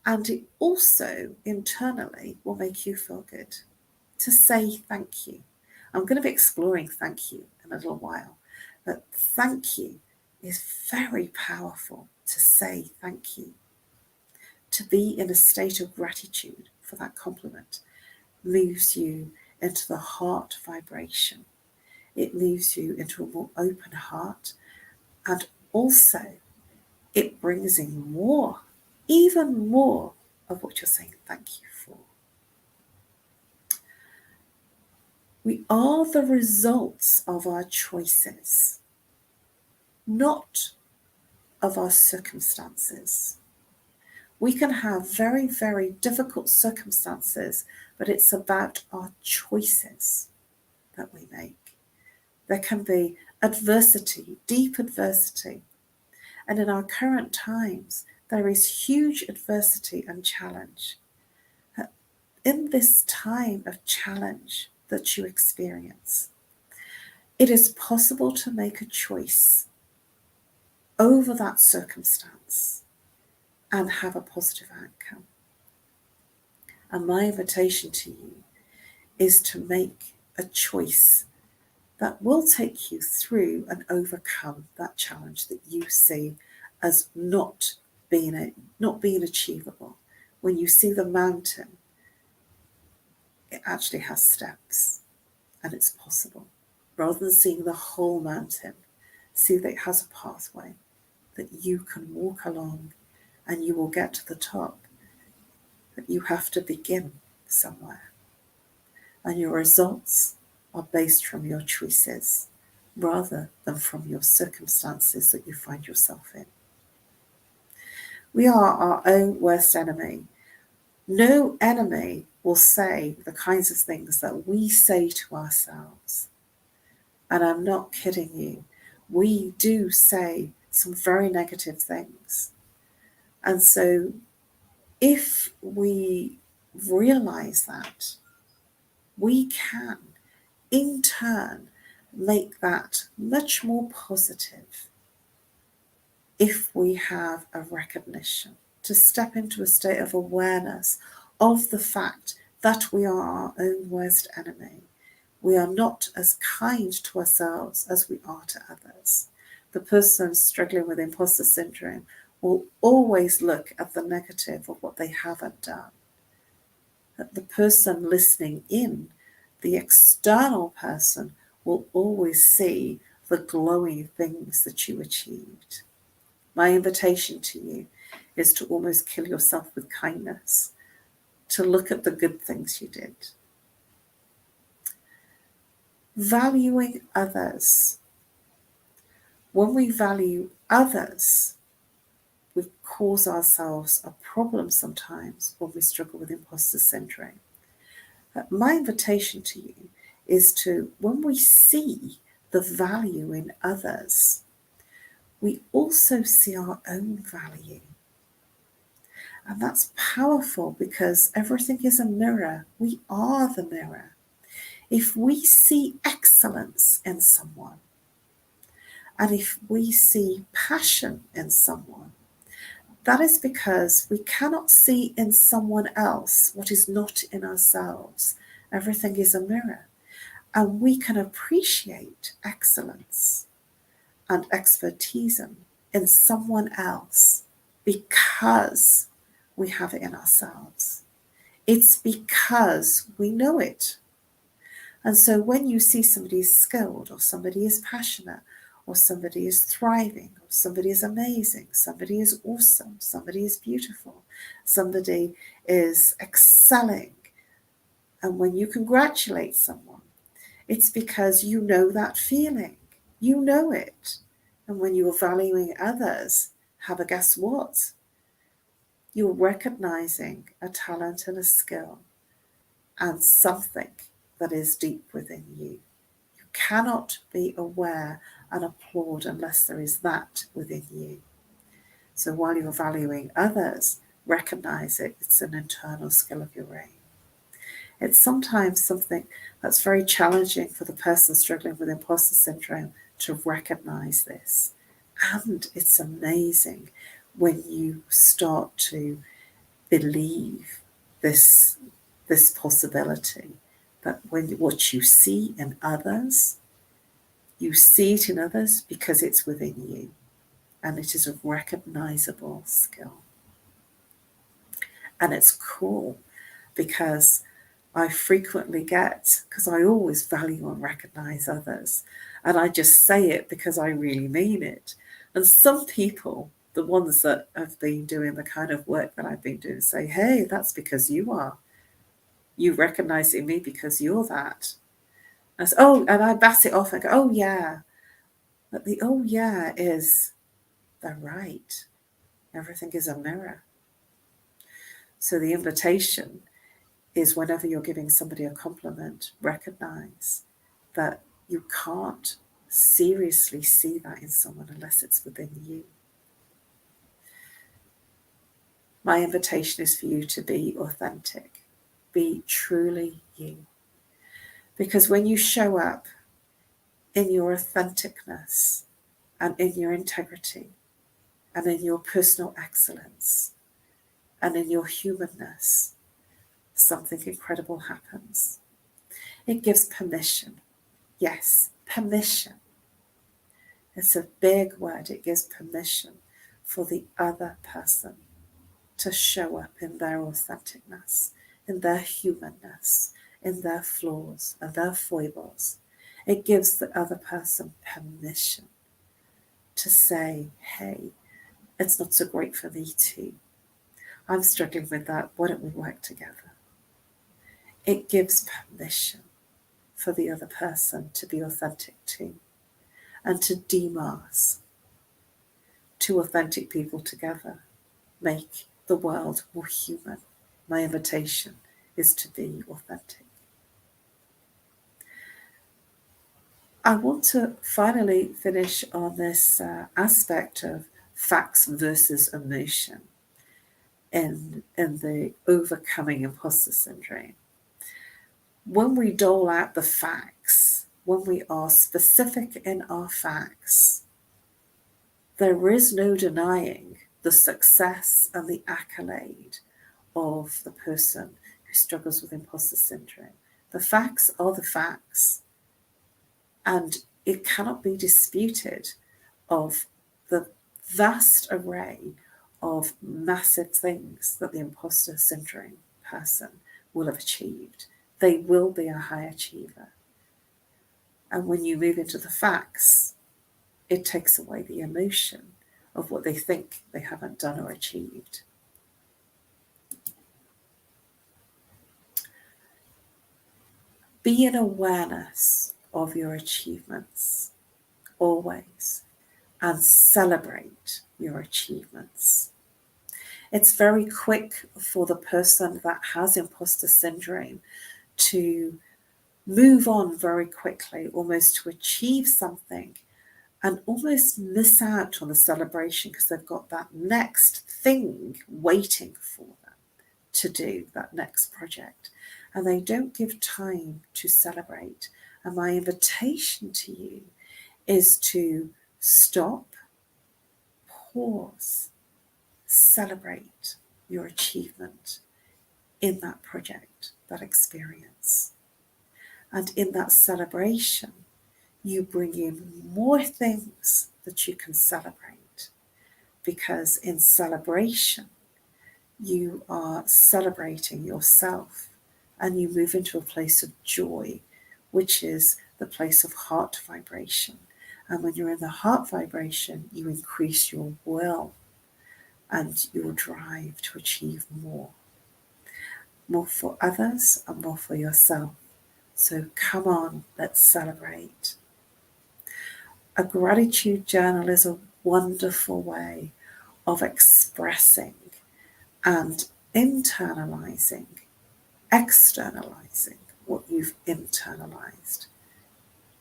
And it also internally will make you feel good to say thank you. I'm going to be exploring thank you in a little while, but thank you is very powerful, to say thank you. To be in a state of gratitude for that compliment moves you into the heart vibration. It moves you into a more open heart, and also it brings in more, even more of what you're saying thank you for. We are the results of our choices, not of our circumstances. We can have very, very difficult circumstances, but it's about our choices that we make. There can be adversity, deep adversity. And in our current times, there is huge adversity and challenge. In this time of challenge that you experience, it is possible to make a choice over that circumstance and have a positive outcome. And my invitation to you is to make a choice that will take you through and overcome that challenge that you see as not being achievable. When you see the mountain, it actually has steps and it's possible. Rather than seeing the whole mountain, see that it has a pathway that you can walk along and you will get to the top. But you have to begin somewhere. And your results are based from your choices rather than from your circumstances that you find yourself in. We are our own worst enemy. No enemy will say the kinds of things that we say to ourselves. And I'm not kidding you. We do say some very negative things. And so if we realize that, we can, in turn, make that much more positive if we have a recognition, to step into a state of awareness of the fact that we are our own worst enemy. We are not as kind to ourselves as we are to others. The person struggling with imposter syndrome will always look at the negative of what they haven't done. That the person listening in, the external person, will always see the glowing things that you achieved. My invitation to you is to almost kill yourself with kindness, to look at the good things you did. Valuing others. When we value others, we cause ourselves a problem sometimes when we struggle with imposter syndrome. My invitation to you is to, when we see the value in others, we also see our own value. And that's powerful because everything is a mirror. We are the mirror. If we see excellence in someone, and if we see passion in someone, that is because we cannot see in someone else what is not in ourselves. Everything is a mirror. And we can appreciate excellence and expertise in someone else because we have it in ourselves. It's because we know it. And so when you see somebody is skilled, or somebody is passionate, or somebody is thriving, or somebody is amazing, somebody is awesome, somebody is beautiful, somebody is excelling, and when you congratulate someone, it's because you know that feeling. You know it. And when you're valuing others, have a guess what? You're recognizing a talent and a skill and something that is deep within you. You cannot be aware and applaud unless there is that within you. So while you're valuing others, recognize it. It's an internal skill of your own. It's sometimes something that's very challenging for the person struggling with imposter syndrome to recognize this. And it's amazing when you start to believe this possibility, that when what you see in others, you see it in others because it's within you, and it is a recognizable skill. And it's cool because I frequently get, because I always value and recognize others, and I just say it because I really mean it. And some people, the ones that have been doing the kind of work that I've been doing, say, hey, that's because you are. You recognize in me because you're that. I say, oh, and I bass it off and go, oh yeah. But the oh yeah is, they're right. Everything is a mirror. So the invitation is, whenever you're giving somebody a compliment, recognize that you can't seriously see that in someone unless it's within you. My invitation is for you to be authentic, be truly you. Because when you show up in your authenticness and in your integrity and in your personal excellence and in your humanness, something incredible happens. It gives permission. Yes, permission. It's a big word. It gives permission for the other person to show up in their authenticness, in their humanness, in their flaws and their foibles. It gives the other person permission to say, hey, it's not so great for me too. I'm struggling with that. Why don't we work together? It gives permission for the other person to be authentic too, and to de-mask. Two authentic people together make the world more human. My invitation is to be authentic. I want to finally finish on this aspect of facts versus emotion. in the overcoming imposter syndrome. When we dole out the facts, when we are specific in our facts, there is no denying the success and the accolade of the person who struggles with imposter syndrome. The facts are the facts, and it cannot be disputed of the vast array of massive things that the imposter syndrome person will have achieved. They will be a high achiever. And when you move into the facts, it takes away the emotion of what they think they haven't done or achieved. Be in awareness of your achievements always, and celebrate your achievements. It's very quick for the person that has imposter syndrome to move on very quickly, almost to achieve something, and almost miss out on the celebration because they've got that next thing waiting for them to do, that next project. And they don't give time to celebrate. And my invitation to you is to stop, pause, celebrate your achievement in that project, that experience. And in that celebration, you bring in more things that you can celebrate, because in celebration, you are celebrating yourself and you move into a place of joy, which is the place of heart vibration. And when you're in the heart vibration, you increase your will and your drive to achieve more for others and more for yourself. So come on, let's celebrate. A gratitude journal is a wonderful way of expressing and internalizing, externalizing what you've internalized,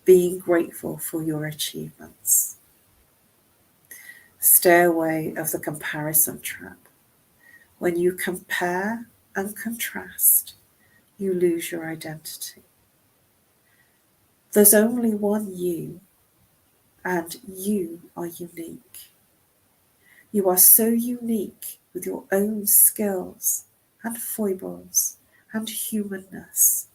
being grateful for your achievements. Stay away of the comparison trap. When you compare and contrast, you lose your identity. There's only one you, and you are unique. You are so unique with your own skills and foibles and humanness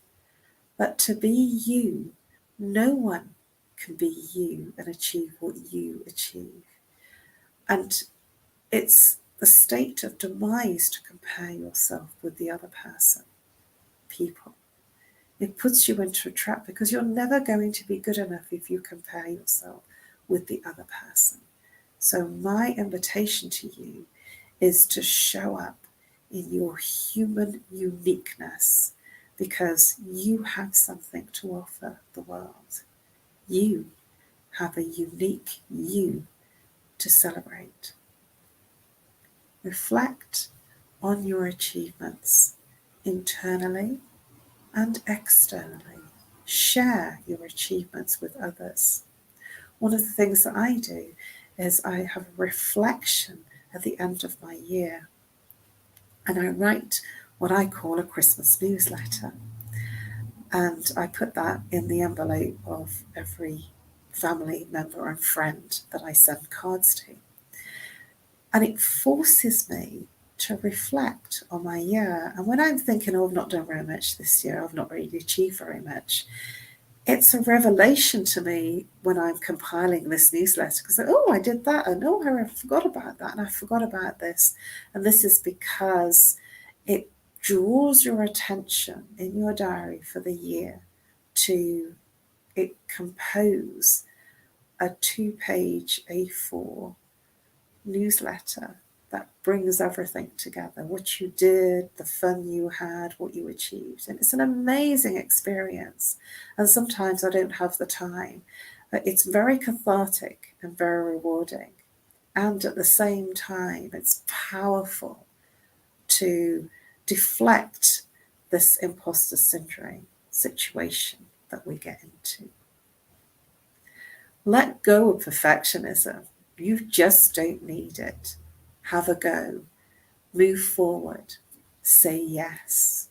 that to be you, no one can be you and achieve what you achieve. And it's the state of demise to compare yourself with the other person, people. It puts you into a trap because you're never going to be good enough if you compare yourself with the other person. So my invitation to you is to show up in your human uniqueness, because you have something to offer the world. You have a unique you to celebrate. Reflect on your achievements internally and externally. Share your achievements with others. One of the things that I do is I have a reflection at the end of my year, and I write what I call a Christmas newsletter. And I put that in the envelope of every family member and friend that I send cards to. And it forces me to reflect on my year. And when I'm thinking, oh, I've not done very much this year, I've not really achieved very much, it's a revelation to me when I'm compiling this newsletter, because oh, I did that, and oh, I forgot about that, and I forgot about this. And this is because it draws your attention in your diary for the year to compose a 2-page A4 newsletter that brings everything together, what you did, the fun you had, what you achieved. And it's an amazing experience. And sometimes I don't have the time, but it's very cathartic and very rewarding. And at the same time, it's powerful to deflect this imposter syndrome situation that we get into. Let go of perfectionism. You just don't need it. Have a go. Move forward. Say yes.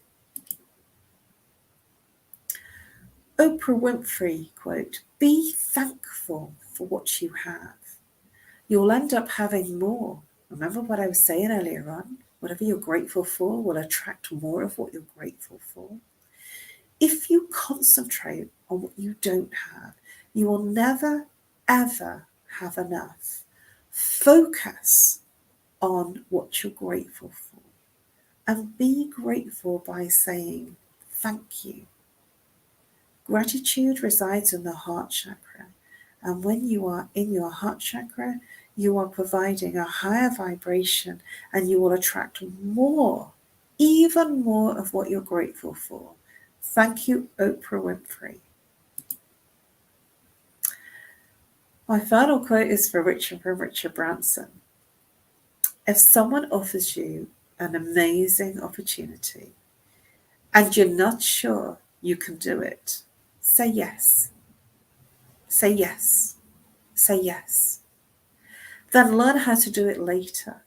Oprah Winfrey quote, be thankful for what you have. You'll end up having more. Remember what I was saying earlier on? Whatever you're grateful for will attract more of what you're grateful for. If you concentrate on what you don't have, you will never, ever have enough. Focus on what you're grateful for and be grateful by saying thank you. Gratitude resides in the heart chakra, and when you are in your heart chakra, you are providing a higher vibration and you will attract more, even more of what you're grateful for. Thank you, Oprah Winfrey. My final quote is from Richard Branson. If someone offers you an amazing opportunity and you're not sure you can do it, say yes. Say yes. Say yes. Then learn how to do it later.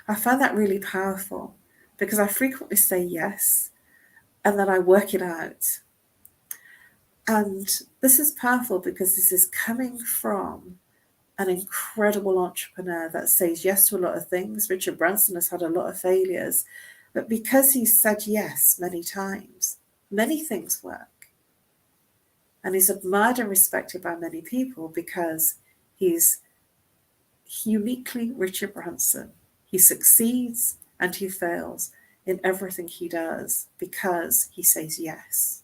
I find that really powerful because I frequently say yes and then I work it out. And this is powerful because this is coming from an incredible entrepreneur that says yes to a lot of things. Richard Branson has had a lot of failures, but because he's said yes many times, many things work. And he's admired and respected by many people because he's uniquely Richard Branson. He succeeds and he fails in everything he does because he says yes.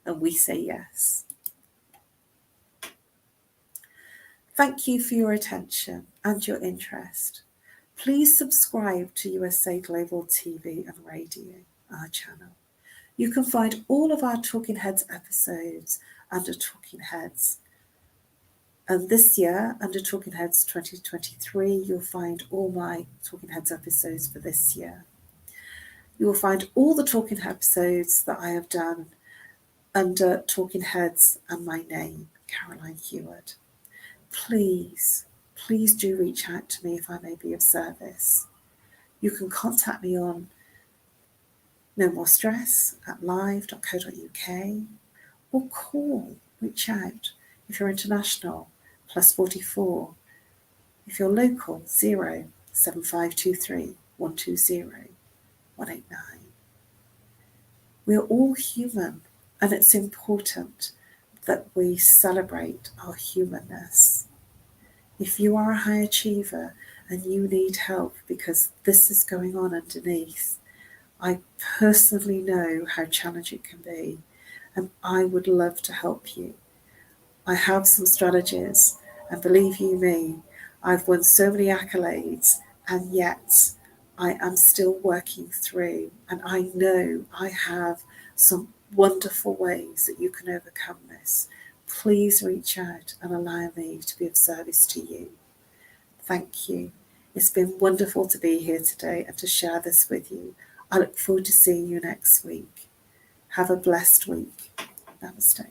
And we say yes. Thank you for your attention and your interest. Please subscribe to USA Global TV and Radio, our channel. You can find all of our Talking Heads episodes under Talking Heads. And this year, under Talking Heads 2023, you'll find all my Talking Heads episodes for this year. You will find all the Talking Heads episodes that I have done under Talking Heads and my name, Caroline Heward. Please do reach out to me if I may be of service. You can contact me on nomorestress@live.co.uk or reach out if you're international, +44. If you're local, 07523 120 189. We're all human, and it's important that we celebrate our humanness. If you are a high achiever and you need help because this is going on underneath, I personally know how challenging it can be, and I would love to help you. I have some strategies, and believe you me, I've won so many accolades, and yet I am still working through, and I know I have some wonderful ways that you can overcome this. Please reach out and allow me to be of service to you. Thank you. It's been wonderful to be here today and to share this with you. I look forward to seeing you next week. Have a blessed week. Namaste.